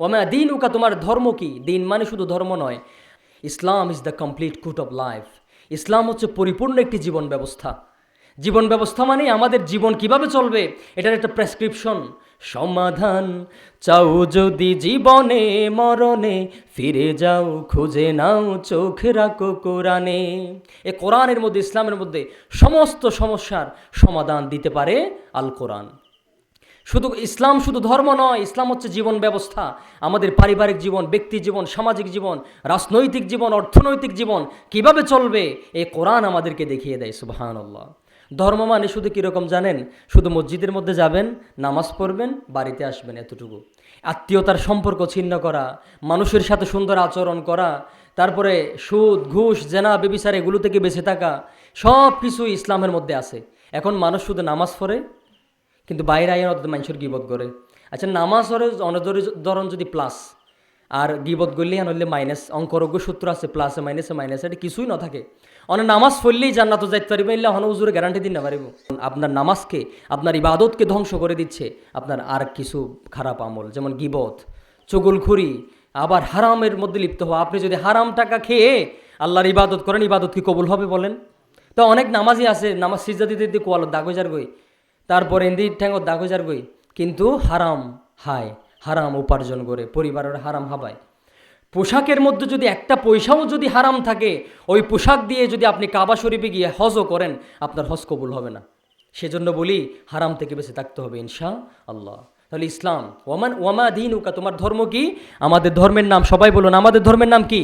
ওমা দীনুকা, তোমার ধর্ম কি? দিন মানে শুধু ধর্ম নয়, Islam is the complete code of life. Islam হচ্ছে পরিপূর্ণ একটি জীবন ব্যবস্থা। জীবন ব্যবস্থা মানে আমাদের জীবন কিভাবে চলবে এটার একটা প্রেসক্রিপশন, সমাধান। চাও যদি জীবনে মরণে, ফিরে যাও খুঁজে নাও চোখ রাখো কোরআনে। এ কোরআনের মধ্যে, ইসলামের মধ্যে সমস্ত সমস্যার সমাধান দিতে পারে আল কোরআন। শুধু ইসলাম শুধু ধর্ম নয়, ইসলাম হচ্ছে জীবন ব্যবস্থা। আমাদের পারিবারিক জীবন, ব্যক্তি জীবন, সামাজিক জীবন, রাজনৈতিক জীবন, অর্থনৈতিক জীবন কিভাবে চলবে এই কোরআন আমাদেরকে দেখিয়ে দেয়। সুবহানাল্লাহ। ধর্ম মানে শুধু কীরকম জানেন? শুধু মসজিদের মধ্যে যাবেন, নামাজ পড়বেন, বাড়িতে আসবেন, এতটুকু। আত্মীয়তার সম্পর্ক ছিন্ন করা, মানুষের সাথে সুন্দর আচরণ করা, তারপরে সুদ, ঘুষ, জেনা, ব্যভিচার এগুলো থেকে বেঁচে থাকা, সব কিছু ইসলামের মধ্যে আছে। এখন মানুষ শুধু নামাজ পড়ে কিন্তু বাইরে আইন মানুষের গিবত করে। আচ্ছা, নামাজ ধরন যদি প্লাস আর গিবত করলে আনলে মাইনাস, অঙ্করজ্ঞ সূত্র আছে, প্লাসে মাইনাসে মাইনাসে, এটা কিছুই না থাকে। অনেক নামাজ পড়লেই জান্নাত যাইতে পারিবে, এলে হন হুজুরে গ্যারান্টি দিন না পারিব। আপনার নামাজকে, আপনার ইবাদতকে ধ্বংস করে দিচ্ছে আপনার আর কিছু খারাপ আমল, যেমন গিবত, চুগলখুরি, আবার হারামের মধ্যে লিপ্ত হওয়া। আপনি যদি হারাম টাকা খেয়ে আল্লাহর ইবাদত করেন, ইবাদত কি কবুল হবে বলেন? তো অনেক নামাজি আছে, নামাজ সিজদা দিতে দিতে কোয়ালত দাগ হয়ে যার গই, তারপরে এন্দি ঠ্যাঙ্গত দাগ হয়ে যার গই, কিন্তু হারাম হায়, হারাম উপার্জন করে পরিবারের হারাম হাবায়। পোশাকের মধ্যে যদি একটা পয়সাও যদি হারাম থাকে, ওই পোশাক দিয়ে যদি আপনি কাবা শরীফে গিয়ে হজও করেন, আপনার হজ কবুল হবে না। সেজন্য বলি হারাম থেকে বেঁচে থাকতে হবে ইনশা আল্লাহ। তাহলে ইসলাম, ওয়ামা দীনুকা, তোমার ধর্ম কি? আমাদের ধর্মের নাম, সবাই বলুন, আমাদের ধর্মের নাম কি?